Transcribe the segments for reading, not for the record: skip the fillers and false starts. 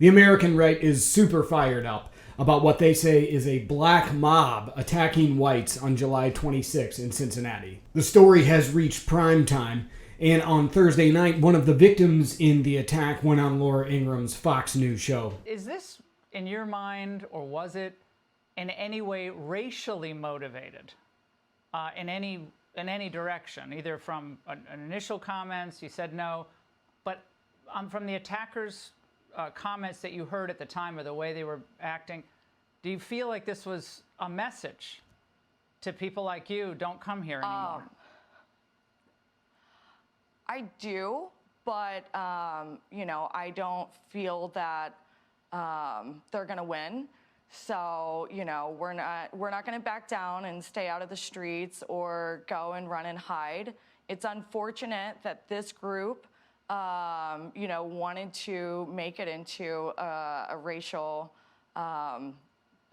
The American right is super fired up about what they say is a black mob attacking whites on July 26 in Cincinnati. The story has reached prime time, and on Thursday night, one of the victims in the attack went on Laura Ingram's Fox News show. Is this, in your mind, or was it in any way racially motivated in any direction? Either from initial comments, you said no, but from the attackers' comments that you heard at the time or the way they were acting, do you feel like this was a message to people like you, don't come here anymore? I do, but, I don't feel that they're going to win. So, we're not going to back down and stay out of the streets or go and run and hide. It's unfortunate that this group wanted to make it into a racial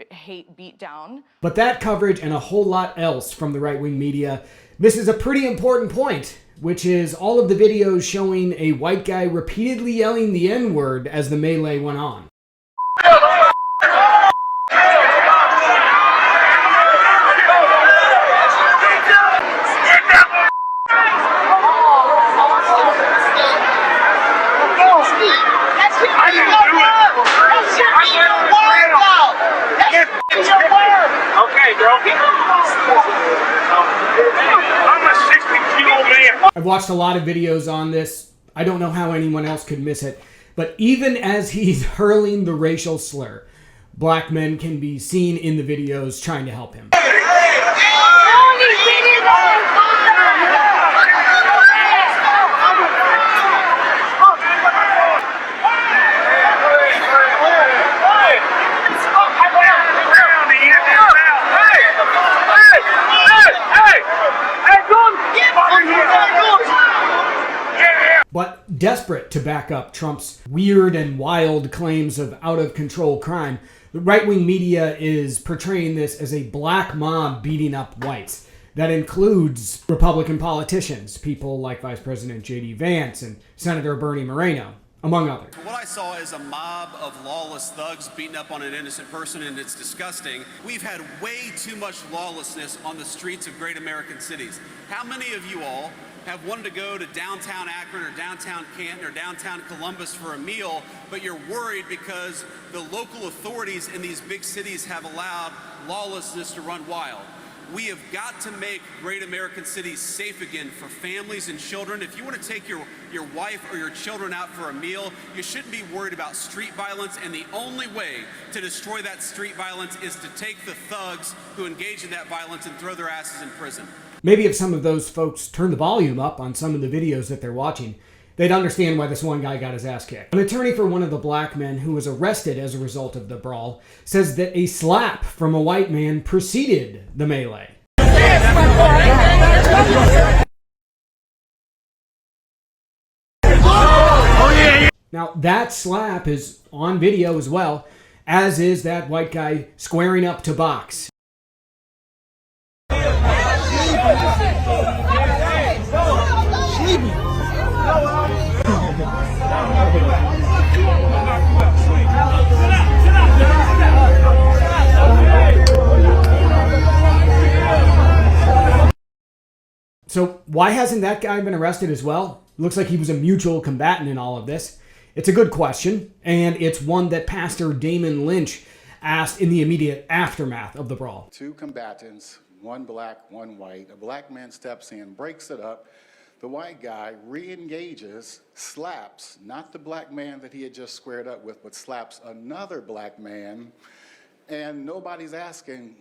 hate beatdown. But that coverage and a whole lot else from the right-wing media misses a pretty important point, which is all of the videos showing a white guy repeatedly yelling the N-word as the melee went on. I've watched a lot of videos on this. I don't know how anyone else could miss it. But even as he's hurling the racial slur, black men can be seen in the videos trying to help him. But desperate to back up Trump's weird and wild claims of out-of-control crime, the right-wing media is portraying this as a black mob beating up whites. That includes Republican politicians, people like Vice President J.D. Vance and Senator Bernie Moreno, among others. What I saw is a mob of lawless thugs beating up on an innocent person, and it's disgusting. We've had way too much lawlessness on the streets of great American cities. How many of you all have wanted to go to downtown Akron or downtown Canton or downtown Columbus for a meal, but you're worried because the local authorities in these big cities have allowed lawlessness to run wild? We have got to make great American cities safe again for families and children. If you want to take your wife or your children out for a meal, you shouldn't be worried about street violence, and the only way to destroy that street violence is to take the thugs who engage in that violence and throw their asses in prison. Maybe if some of those folks turn the volume up on some of the videos that they're watching, they'd understand why this one guy got his ass kicked. An attorney for one of the black men who was arrested as a result of the brawl says that a slap from a white man preceded the melee. Now, that slap is on video as well, as is that white guy squaring up to box. So why hasn't that guy been arrested as well? Looks like he was a mutual combatant in all of this. It's a good question, and it's one that Pastor Damon Lynch asked in the immediate aftermath of the brawl. Two combatants, one black, one white. A black man steps in, breaks it up. The white guy re-engages, slaps, not the black man that he had just squared up with, but slaps another black man, and nobody's asking,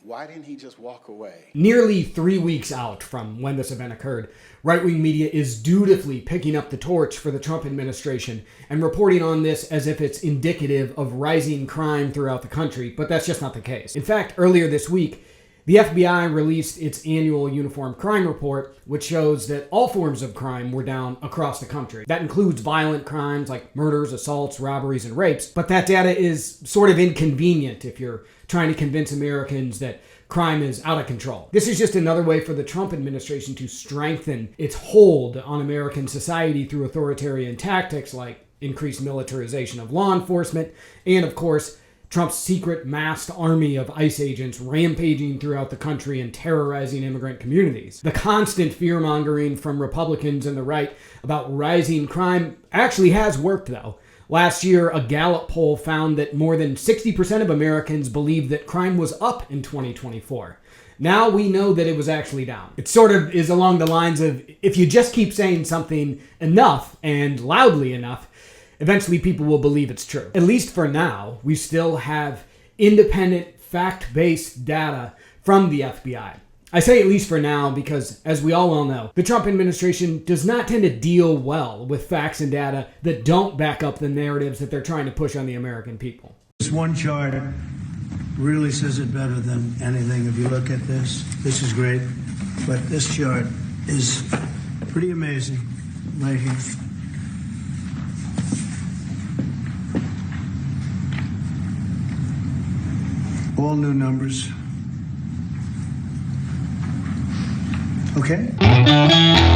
why didn't he just walk away? Nearly 3 weeks out from when this event occurred, right-wing media is dutifully picking up the torch for the Trump administration and reporting on this as if it's indicative of rising crime throughout the country, but that's just not the case. In fact, earlier this week, the FBI released its annual Uniform Crime Report, which shows that all forms of crime were down across the country. That includes violent crimes like murders, assaults, robberies, and rapes, but that data is sort of inconvenient if you're trying to convince Americans that crime is out of control. This is just another way for the Trump administration to strengthen its hold on American society through authoritarian tactics like increased militarization of law enforcement, and of course, Trump's secret masked army of ICE agents rampaging throughout the country and terrorizing immigrant communities. The constant fear-mongering from Republicans and the right about rising crime actually has worked, though. Last year, a Gallup poll found that more than 60% of Americans believed that crime was up in 2024. Now we know that it was actually down. It sort of is along the lines of, if you just keep saying something enough and loudly enough, eventually people will believe it's true. At least for now, we still have independent, fact-based data from the FBI. I say at least for now because, as we all well know, the Trump administration does not tend to deal well with facts and data that don't back up the narratives that they're trying to push on the American people. This one chart really says it better than anything. If you look at this is great, but this chart is pretty amazing right here. All new numbers. Okay?